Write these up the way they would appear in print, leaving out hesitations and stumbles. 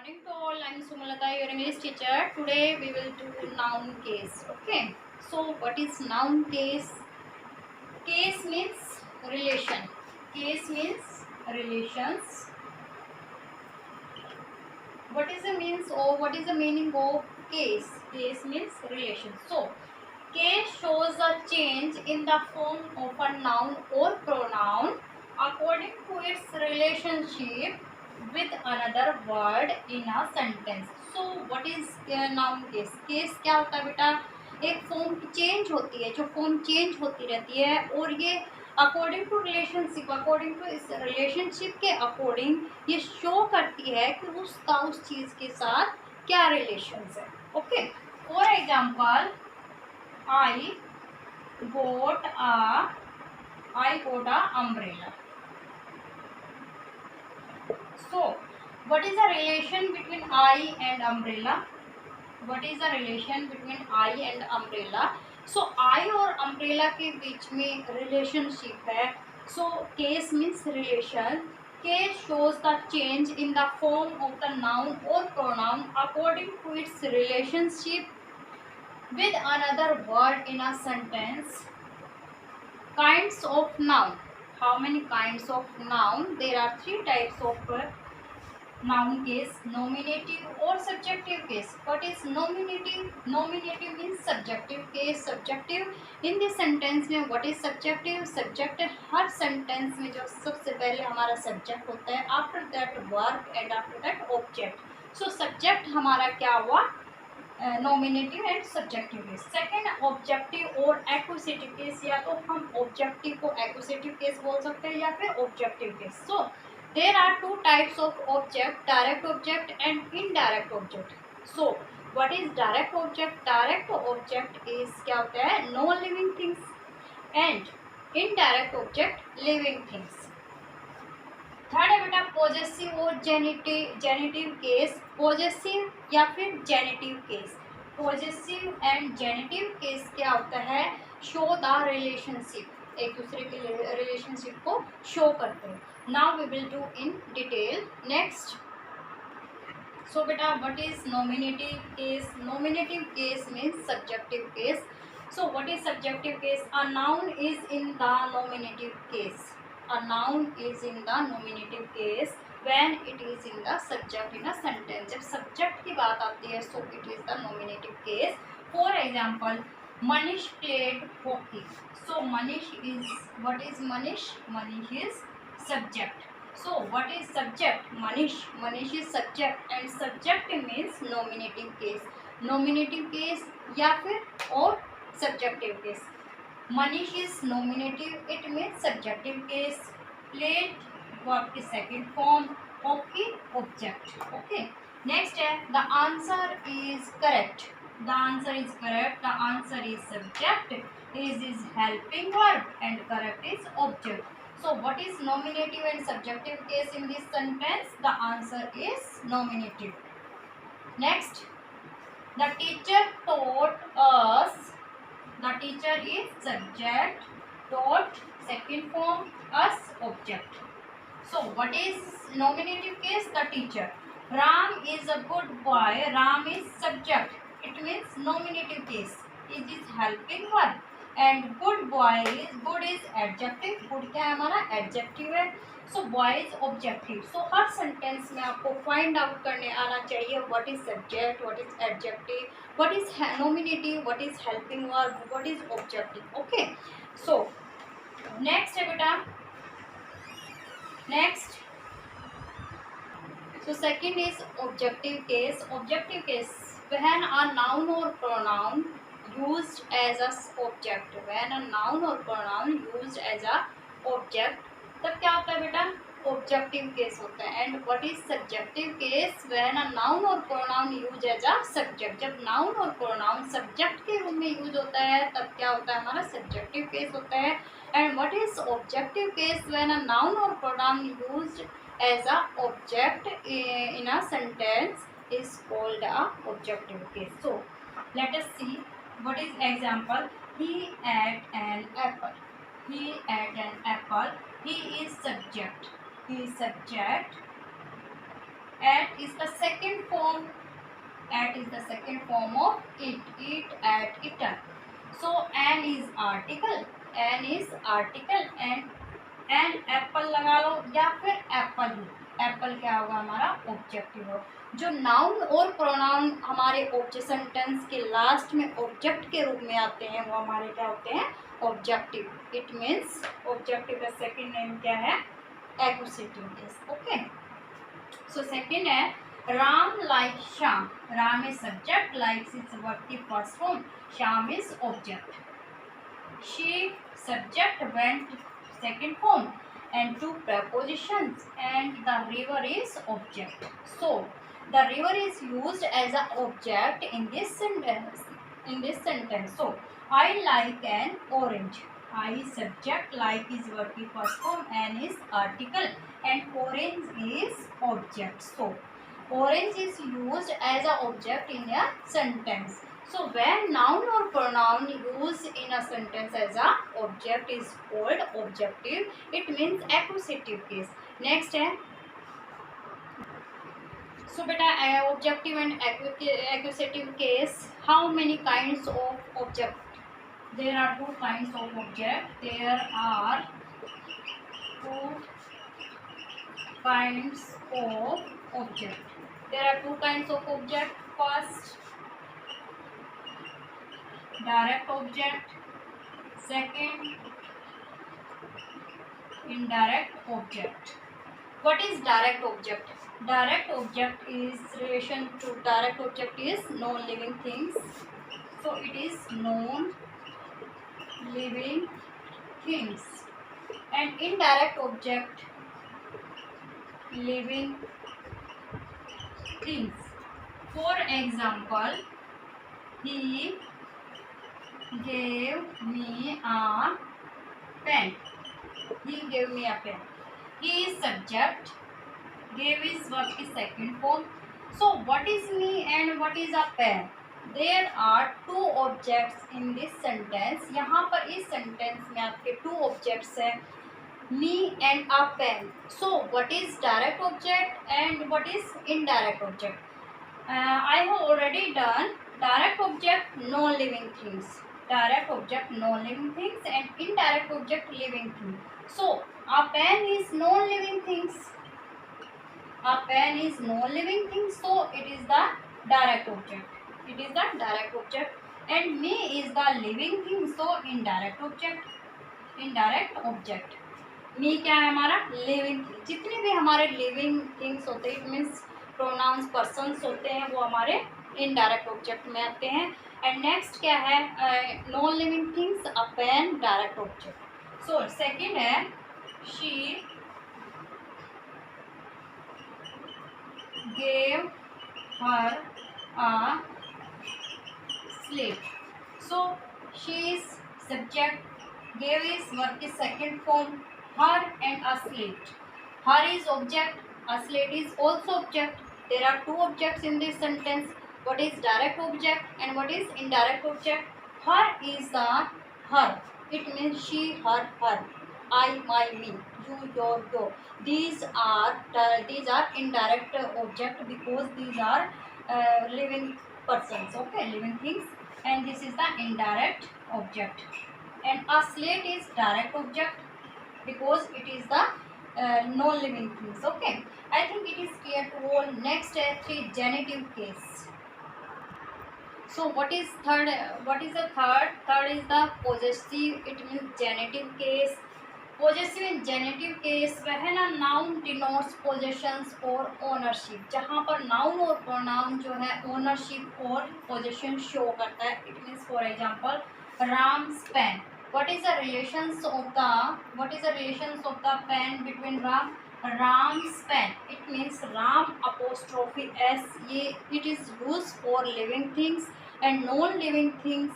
Morning to all. I'm Sumalata, your English teacher. Today we will do noun case. Okay. So what is noun case? Case means relation. Case means relations. What is the means or what is the meaning of case? Case means relation. So case shows a change in the form of a noun or pronoun according to its relationship with another word in a sentence. So what is noun case? Case क्या होता है बेटा? एक form की change होती है, जो form change होती रहती है और ये according to relationship, according to इस रिलेशनशिप के अकॉर्डिंग ये शो करती है कि उसका उस चीज के साथ क्या रिलेशन है. Okay. For example, I got a umbrella. So, what is the relation between I and umbrella? What is the relation between I and umbrella? So, I और umbrella के बीच में relationship है. So, case means relation. Case shows the change in the form of the noun or pronoun according to its relationship with another word in a sentence. Kinds of noun. How many kinds of noun? There are three types of noun case: nominative or subjective case. What is nominative? Nominative means subjective case. Subjective in this sentence में what is subjective? Subject her sentence में जो सबसे पहले हमारा subject होता है, after that verb and after that object. So subject हमारा क्या हुआ? Nominative and subjective case. Second objective और एक्विजिटिव केस, या तो हम ऑब्जेक्टिव को एक्विजिटिव केस बोल सकते हैं या फिर objective case. So there are two types of object, direct object and indirect object. So what is direct object? Direct object is क्या होता है? Non living things. And indirect object living things. Third है बेटा possessive और genitive case. Possessive या फिर genitive case. Possessive and genitive case क्या होता है? शो द रिलेशनशिप, एक दूसरे के रिलेशनशिप को शो करते हैं. Now we will do in detail. Next. So बेटा what is nominative case? Nominative case means subjective case. So what is subjective case? A noun is in the nominative case. A noun is in the nominative case when it is in the subject in a sentence. जब subject की बात आती है so it is the nominative case. For example, Manish played hockey. So Manish is, what is Manish? Manish is subject. So what is subject? Manish. Manish is subject and subject means nominative case. Nominative case या फिर और subjective case. Manish is nominative, it means subjective case. Played verb की second form, hockey object. Okay. Next है the answer is correct. The answer is correct. The answer is subject. Is helping verb and correct is object. So what is nominative and subjective case in this sentence? The answer is nominative. Next, the teacher taught us. The teacher is subject, taught second form, us object. So what is nominative case? The teacher. Ram is a good boy. Ram is subject. It means nominative case. It is helping verb. And good boy is, good is adjective. Good क्या है हमारा? Adjective है. So boy is objective. So her sentence में आपको find out करने आना चाहिए what is subject, what is adjective, what is nominative, what is helping verb, what is objective. Okay. So next है बेटा. Next. So second is objective case. Objective case when a noun or pronoun used as a object. When a noun or pronoun used as a object, तब क्या होता है बेटा? Objective case होता है. And what is subjective case? When a noun or pronoun used as a subject. जब noun और pronoun subject के रूप में use होता है तब क्या होता है हमारा? Subjective case होता है. And what is objective case? When a noun or pronoun used as a object in a sentence is called a objective case. So let us see what is example. He ate an apple. He ate an apple. He is subject. He is subject. At at is the second form. At is the second form of it. Eat, at, eaten. So an is article. An is article and apple लगा लो या फिर apple ही. Apple क्या होगा हमारा objective हो. जो noun और pronoun हमारे सेंटेंस के लास्ट में ऑब्जेक्ट के रूप में आते हैं वो हमारे क्या होते हैं ऑब्जेक्टिव. इट मीन्स ऑब्जेक्टिव का सेकंड नेम क्या है accusative case. Okay. So second है Ram like Shyam. Ram is subject, likes is verb की first form, Shyam is object. She subject, went second form and two prepositions and the river is object. So the river is used as an object in this sentence. So I like an orange. I subject, like is verb की first form, an is article and orange is object. So orange is used as an object in a sentence. So when noun or pronoun used in a sentence as a object is called objective. It means accusative case. Next है. So beta objective and accusative case. How many kinds of object? There are two kinds of object. There are two kinds of object. There are two kinds of object. First, direct object. Second, indirect object. What is direct object? Direct object is relation to direct object is non-living things. So it is non-living things. And indirect object, living things. For example, he gave me a pen. He gave me a pen. He is subject. Gave is verb की second form. So what is me and what is a pen? There are two objects in this sentence. यहाँ पर इस sentence में आपके two objects हैं, me and a pen. So what is direct object and what is indirect object? I have already done direct object non-living things. Direct object non-living things and indirect object living things. So a pen is non-living things. A pen is non-living thing, so it is the direct object. It is the direct object. And me is the living thing, so indirect object. Indirect object. me क्या है हमारा living thing. जितने भी हमारे living things होते हैं, it means pronouns persons होते हैं, वो हमारे indirect object में आते हैं. And next क्या है non-living things, a pen, direct object. So second है she gave her a slate. So she is subject, gave is verb की second form, her and a slate. Her is object, a slate is also object. There are two objects in this sentence. What is direct object and what is indirect object? Her is the her. It means she, her, her. I, my, me. You, your, your. These are indirect object because these are living persons. Okay, living things. And this is the indirect object. And a slate is direct object because it is the non-living things. Okay, I think it is clear to all. Next, three genitive case. So what is third? What is the third? Third is the possessive. It means genitive case. Possessive and genitive case वह है ना noun denotes possessions और ownership. जहाँ पर noun और pronoun जो है ownership और possession show करता है. It means for example Ram's pen. What is the relations of the pen between Ram? Ram's pen. It means Ram apostrophe s. ये it is used for living things and non-living things.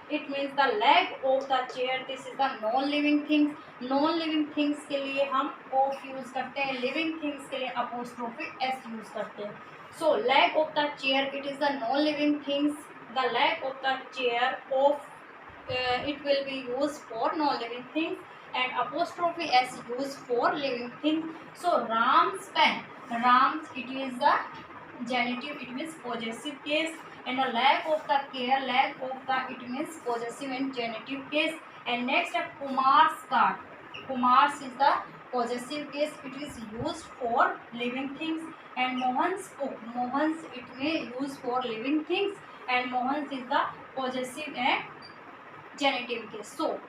It means the leg of the chair. This is the non-living things. Non-living things के लिए हम of use करते हैं. Living things के लिए apostrophe s use करते हैं. So leg of the chair. It is the non-living things. The leg of the chair of it will be used for non-living things and apostrophe s used for living things. So Ram's pen. Ram's it is the genitive it means possessive case, and a lack of the care, lack of the it means possessive and genitive case. And next Kumar's car, Kumar's is the possessive case, it is used for living things. And Mohan's cook, Mohan's it may use for living things, and Mohan's is the possessive and genitive case. So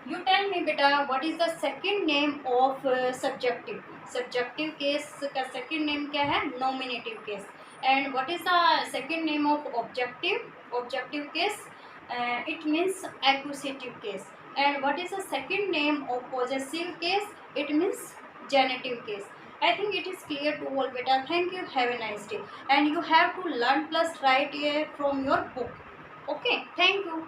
you tell me beta, what is the second name of subjective, subjective case का second name क्या है, nominative case. And what is the second name of objective, objective case, it means accusative case. And what is the second name of possessive case, it means genitive case. I think it is clear to all beta. Thank you, have a nice day. And you have to learn plus write from your book. Okay, thank you.